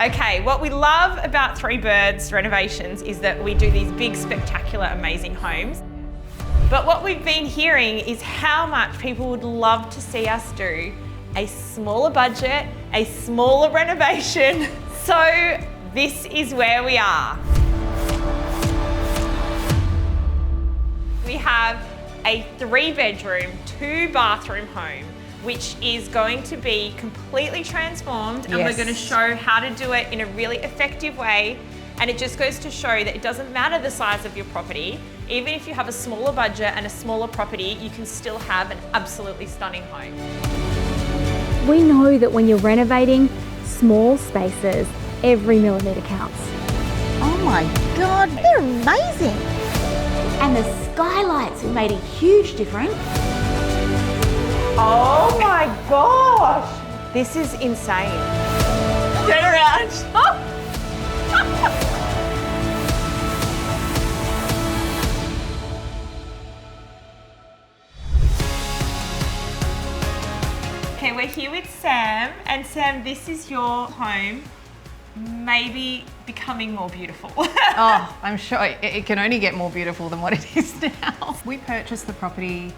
Okay, what we love about Three Birds Renovations is that we do these big, spectacular, amazing homes. But what we've been hearing is how much people would love to see us do a smaller budget, a smaller renovation. So this is where we are. We have a 3-bedroom, 2-bathroom home, which is going to be completely transformed, and we're going to show how to do it in a really effective way. And it just goes to show that it doesn't matter the size of your property. Even if you have a smaller budget and a smaller property, you can still have an absolutely stunning home. We know that when you're renovating small spaces, every millimetre counts. Oh my God, they're amazing. And the skylights have made a huge difference. Oh my gosh! This is insane. Turn around. Okay, we're here with Sam, and Sam, this is your home, maybe becoming more beautiful. Oh, I'm sure it can only get more beautiful than what it is now. We purchased the property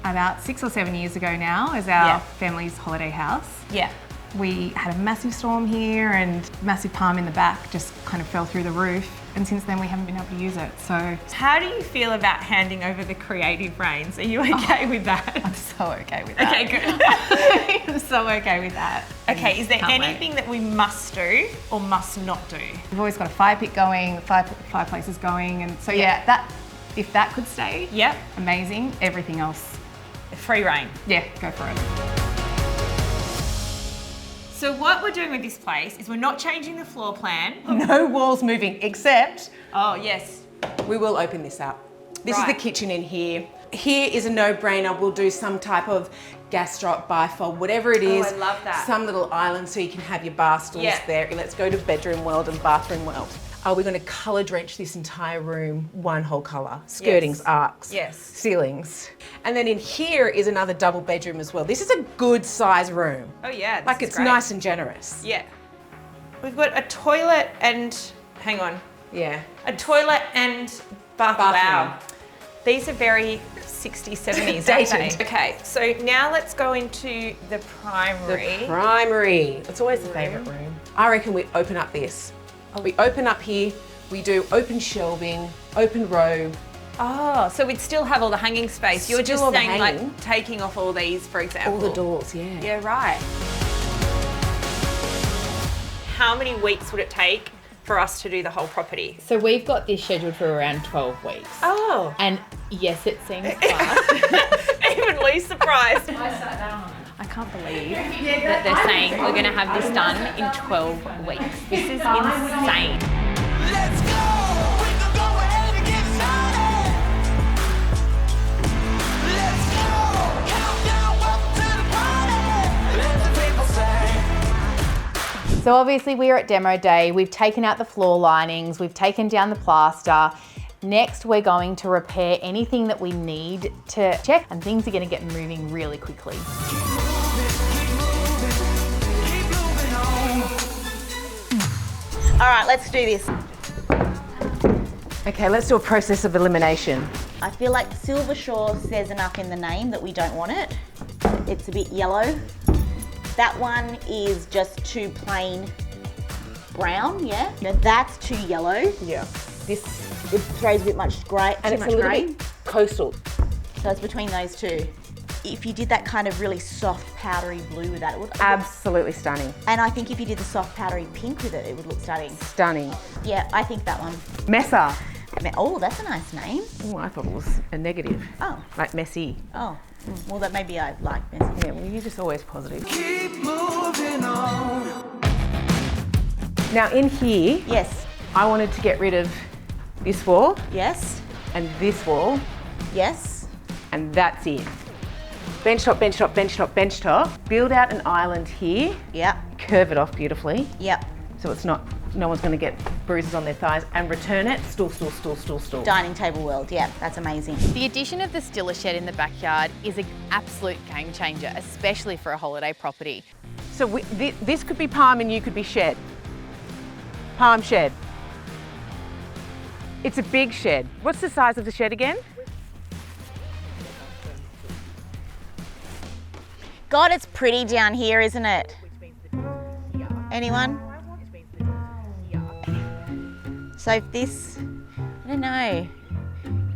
about 6 or 7 years ago now as our family's holiday house. Yeah. We had a massive storm here and massive palm in the back just kind of fell through the roof, and since then we haven't been able to use it. So how do you feel about handing over the creative reins? Are you okay with that? I'm so okay with that. Okay, good. I'm so okay with that. Okay, is there Can't anything wait. that we must do or must not do? We've always got a fire pit going, fireplaces going, and so if that could stay, amazing. Everything else, free reign. Yeah, go for it. So what we're doing with this place is we're not changing the floor plan. No walls moving, except Oh, yes. we will open this up. This is the kitchen in here. Here is a no-brainer. We'll do some type of gas drop, bifold, whatever it is. I love that. Some little island so you can have your bar stools there. Let's go to bedroom world and bathroom world. Are we going to colour drench this entire room one whole colour? Skirtings, arcs, ceilings. And then in here is another double bedroom as well. This is a good size room. Oh yeah, this like is it's great. nice and generous. Yeah. We've got a toilet and, hang on. Yeah. A toilet and bathroom. Wow. These are very 60s, 70s, Dated. aren't they? Okay, so now let's go into the primary. The primary. It's always the favourite room. I reckon we open up this. We open up here, we do open shelving, open robe. Oh, so we'd still have all the hanging space. You're just Still all the saying hanging. like taking off all these, for example. All the doors, yeah. Yeah, right. How many weeks would it take for us to do the whole property? So we've got this scheduled for around 12 weeks. Oh. And yes, it seems fast. Even Lou's surprised. I can't believe that they're saying we're going to have this done in 12 weeks. This is insane. Let's go! We can go ahead and get started! Let's go! Countdown, welcome to the party! Let the people say. So obviously we're at demo day, we've taken out the floor linings, we've taken down the plaster. Next, we're going to repair anything that we need to check, and things are going to get moving really quickly. All right, let's do this. Okay, let's do a process of elimination. I feel like Silver Shore says enough in the name that we don't want it. It's a bit yellow. That one is just too plain brown, yeah? Now that's too yellow. Yeah. It throws a bit much grey. And it's a little bit coastal. So it's between those two. If you did that kind of really soft powdery blue with that, it would Absolutely stunning. And I think if you did the soft powdery pink with it, it would look stunning. Stunning. Yeah, I think that one. Messa. Oh, that's a nice name. Oh, I thought it was a negative. Oh. Like messy. Oh, well, that maybe I like messy. Yeah, well, you're just always positive. Keep moving on. Now in here, Yes. I wanted to get rid of this wall Yes. and this wall, Yes. and that's it. Bench top, bench top, bench top, bench top. Build out an island here, Yep. curve it off beautifully, Yep. so it's not, no one's gonna get bruises on their thighs, and return it, stool, stool, stool, stool, stool. Dining table world. Yeah, that's amazing. The addition of the stiller shed in the backyard is an absolute game changer, especially for a holiday property. So this could be palm and you could be shed. Palm shed. It's a big shed. What's the size of the shed again? God, it's pretty down here, isn't it? Anyone? So if this, I don't know,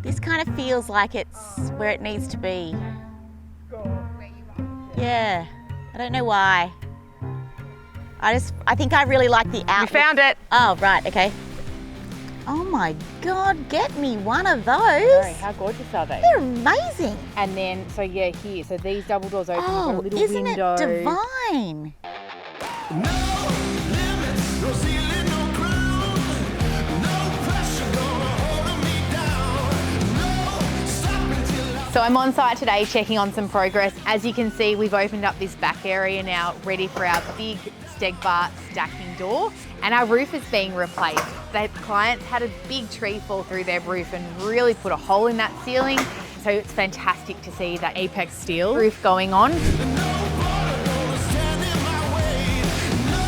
this kind of feels like it's where it needs to be. Yeah, I don't know why. I think I really like the outlook. We found it. Oh, right, okay. Oh my God, get me one of those. No, how gorgeous are they? They're amazing. And then, so yeah, here, so these double doors open, you've got a Oh, little isn't window. it divine? No limits, no ceiling, no ground. No pressure gonna hold me down. No stopping till I So I'm on site today checking on some progress. As you can see, we've opened up this back area now, ready for our big Stegbar stacking door, and our roof is being replaced. The clients had a big tree fall through their roof and really put a hole in that ceiling. So it's fantastic to see that Apex steel roof going on. stand in my way. No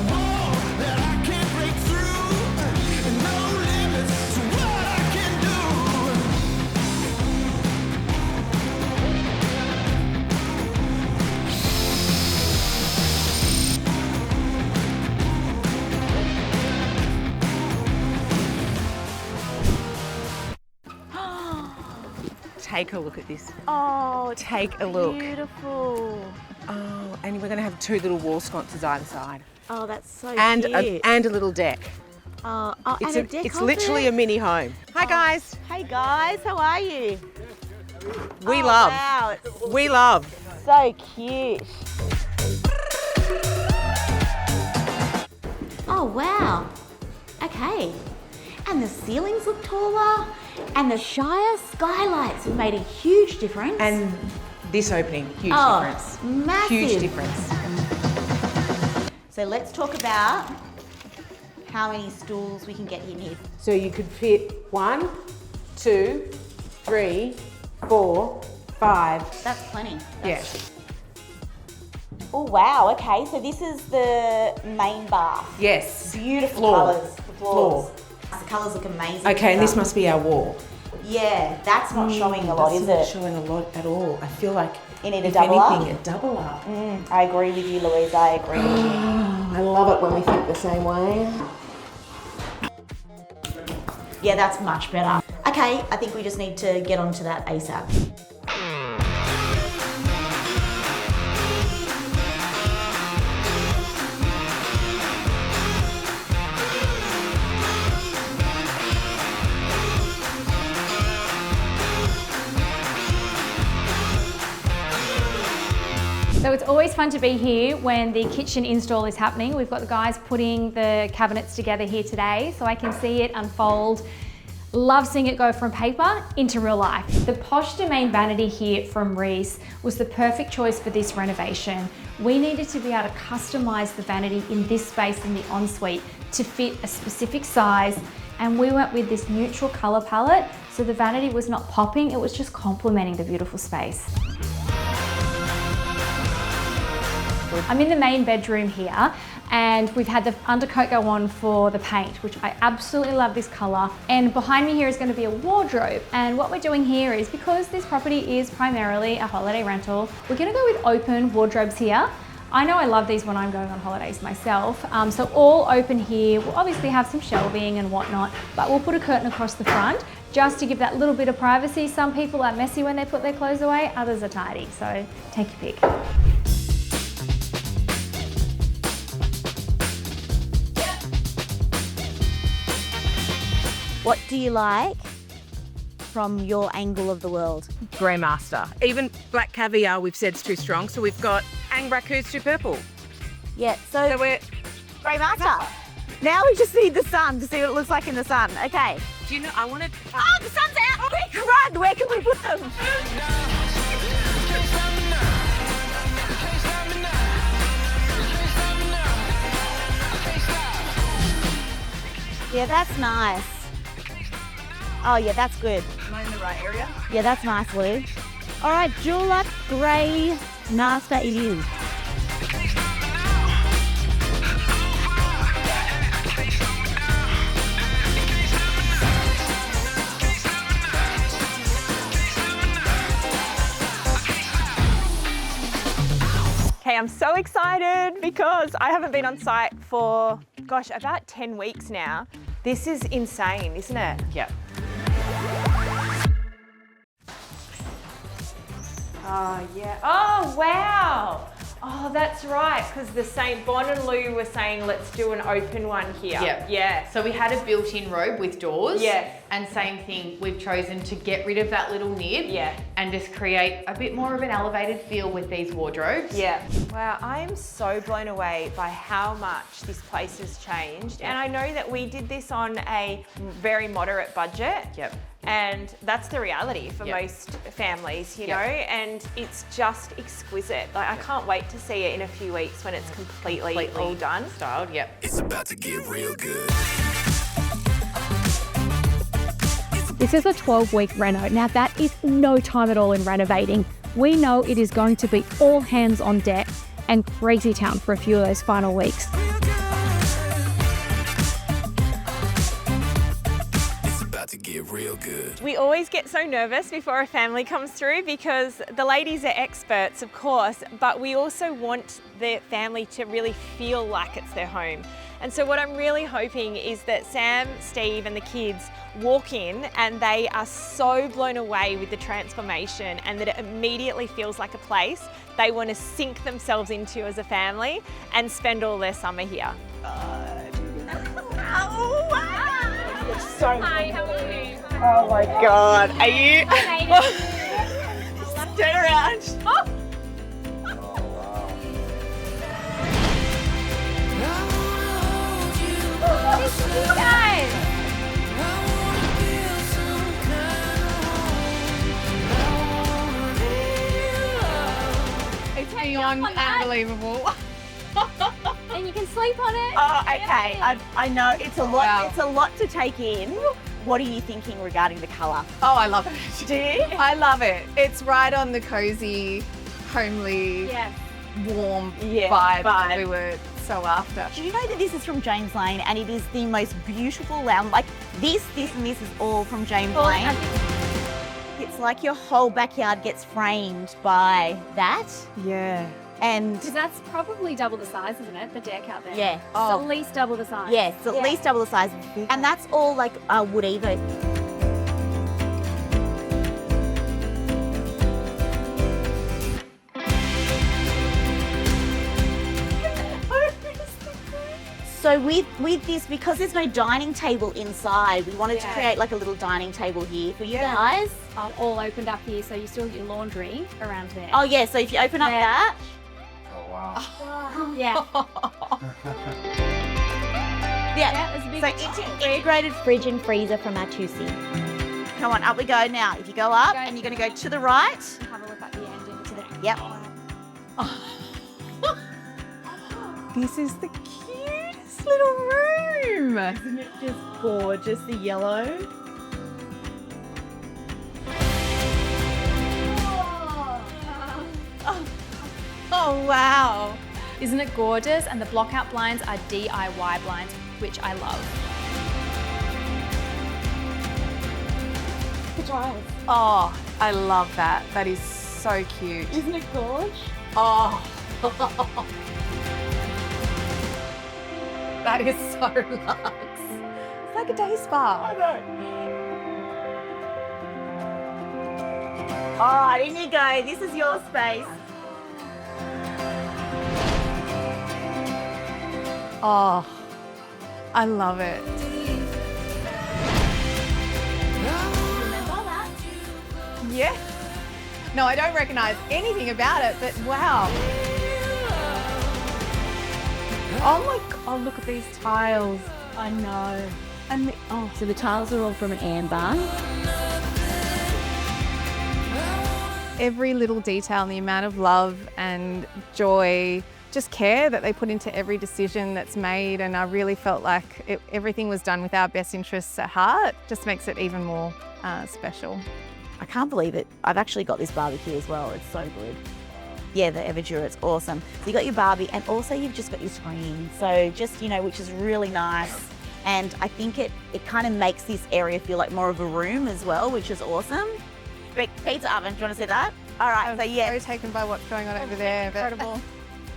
wall that I can't break through. No limits to what I can do. Take a look at this. Oh, Take a look. beautiful. Oh, and we're going to have 2 little wall sconces either side. Oh, that's so And cute. a little deck. And It's, a deck it's of literally it. a mini home. Hi guys. Hey guys, how are you? We Oh, love. Wow, it's We love. so cute. Oh wow. Okay. And the ceilings look taller, and the Shire skylights have made a huge difference. And this opening, huge Oh, difference. massive. Huge difference. So let's talk about how many stools we can get in here. So you could fit 1, 2, 3, 4, 5. That's plenty. Yes. Oh wow, okay, so this is the main bath. Yes. Beautiful Floor. colours. The floors. The colours look amazing. Okay, and this here. must be our wall. Yeah, that's not showing a lot, That's is not it? showing a lot at all. I feel like You need a if double anything, up? a double up. I agree with you, Louise, I agree with you. I love it when we think the same way. Yeah, that's much better. Okay, I think we just need to get onto that ASAP. So it's always fun to be here when the kitchen install is happening. We've got the guys putting the cabinets together here today, so I can see it unfold. Love seeing it go from paper into real life. The Posh Domain vanity here from Reese was the perfect choice for this renovation. We needed to be able to customize the vanity in this space in the ensuite to fit a specific size, and we went with this neutral color palette, so the vanity was not popping, it was just complementing the beautiful space. I'm in the main bedroom here, and we've had the undercoat go on for the paint, which I absolutely love this color. And behind me here is going to be a wardrobe. And what we're doing here is, because this property is primarily a holiday rental, we're going to go with open wardrobes here. I know I love these when I'm going on holidays myself. So all open here. We'll obviously have some shelving and whatnot, but we'll put a curtain across the front just to give that little bit of privacy. Some people are messy when they put their clothes away, others are tidy. So take your pick. What do you like from your angle of the world? Grey Master. Even black caviar we've said is too strong, so we've got Angbracoot's too purple. Yeah, So we're, Grey Master. Now we just need the sun to see what it looks like in the sun. Okay. do you know, I wanted, Oh, the sun's out! Quick, run! Where can we put them? Yeah, that's nice. Oh yeah, that's good. am I in the right area? Yeah, that's nice, Lou. All right, Julep Grey Master it is. am so excited because I haven't been on site for, gosh, about 10 weeks now. This is insane, isn't it? Yeah. Oh, yeah. Oh, wow. Oh, that's right, because the same, Bon and Lou were saying, let's do an open one here. Yep. Yeah. So we had a built-in robe with doors. Yeah. And same thing, we've chosen to get rid of that little nib. Yeah. And just create a bit more of an elevated feel with these wardrobes. Yeah. Wow, I am so blown away by how much this place has changed. And I know that we did this on a very moderate budget. Yep. And that's the reality for Yep. most families, you Yep. know, and it's just exquisite. Like, I can't wait to see it in a few weeks when it's completely all done. Styled, yep. It's about to get real good. This is a 12-week reno. Now that is no time at all in renovating. We know it is going to be all hands on deck and crazy town for a few of those final weeks. It's about to get real good. We always get so nervous before a family comes through because the ladies are experts, of course, but we also want the family to really feel like it's their home. And so what I'm really hoping is that Sam, Steve and the kids walk in and they are so blown away with the transformation and that it immediately feels like a place they want to sink themselves into as a family and spend all their summer here. Hi, how are you? Oh my God, are you? Turn around. Oh. You guys! It's beyond unbelievable. And you can sleep on it. Oh, okay. I know it's a lot. Wow. It's a lot to take in. What are you thinking regarding the colour? Oh, I love it. Do you? I love it. It's right on the cozy, homely, Yes. warm Yeah, vibe vibe. that we were so after. Do you know that this is from James Lane and it is the most beautiful lounge? Like this and this is all from James Lane. It's like your whole backyard gets framed by that. Yeah. And Because that's probably double the size, isn't it? The deck out there. yeah. It's at least double the size. Yes, it's at least double the size. And that's all like wood evo. So with this, because there's no dining table inside, we wanted to create like a little dining table here for you guys. All opened up here, so you still have your laundry around there. Oh yeah, so if you open up that, Yeah. yeah. There's a big So integrated fridge and freezer from our 2C. Come on, up we go now. If you go up and you're going to go to the right. Have a look at the end into the Yep. This is the cutest little room. Isn't it just gorgeous, the yellow? Oh, wow. Isn't it gorgeous? And the block-out blinds are DIY blinds, which I love. Oh, I love that. That is so cute. Isn't it gorgeous? Oh. That is so luxe. It's like a day spa. All right, in you go. This is your space. Oh, I love it. Yeah. No, I don't recognise anything about it, but wow. Oh my God, look at these tiles. I know. And So the tiles are all from amber. every little detail and the amount of love and joy, just care that they put into every decision that's made, and I really felt like everything was done with our best interests at heart. Just makes it even more special. I can't believe it. I've actually got this barbecue as well. It's so good. Yeah, the Everdura, it's awesome. So you got your Barbie and also you've just got your screen. So just, which is really nice. And I think it kind of makes this area feel like more of a room as well, which is awesome. Big pizza oven, do you want to see that? All right, so yeah. So taken by what's going on over there. But Incredible.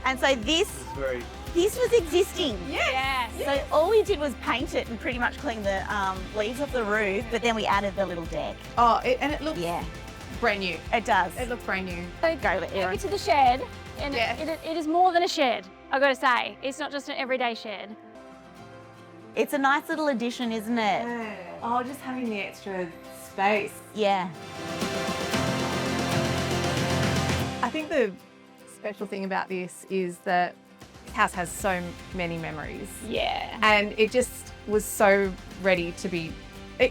And so this was existing. Yeah. So all we did was paint it and pretty much clean the leaves off the roof, but then we added the little deck. Oh, and it looks Yeah, brand new. it does. It looks brand new. So Go, take Erin. it to the shed, and Yeah. it is more than a shed, I've got to say. It's not just an everyday shed. It's a nice little addition, isn't it? Oh, just having the extra space. Yeah. I think the special thing about this is that this house has so many memories. Yeah. And it just was so ready to be,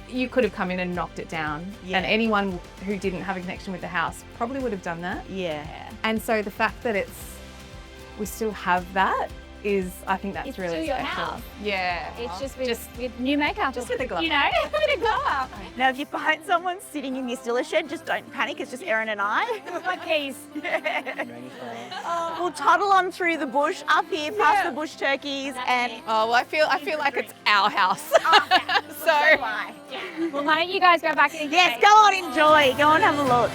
you could have come in and knocked it down. Yeah. And anyone who didn't have a connection with the house probably would have done that. Yeah. And so the fact that we still have that is, I think that's It's really still your special. house. Yeah. It's just with new makeup. Just with a glow You know, with a glow up. Now, if you find someone sitting in your stiller shed, just don't panic. It's just Erin and I. My keys. We'll toddle on through the bush, up here, past the bush turkeys, and Oh, well, I feel like it's our house. so Well, why don't you guys go back and yes, go on, enjoy. Go on, have a look.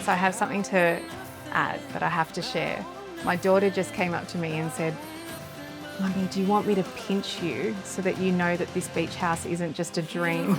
So I have something to add that I have to share. My daughter just came up to me and said, "Mummy, do you want me to pinch you so that you know that this beach house isn't just a dream?"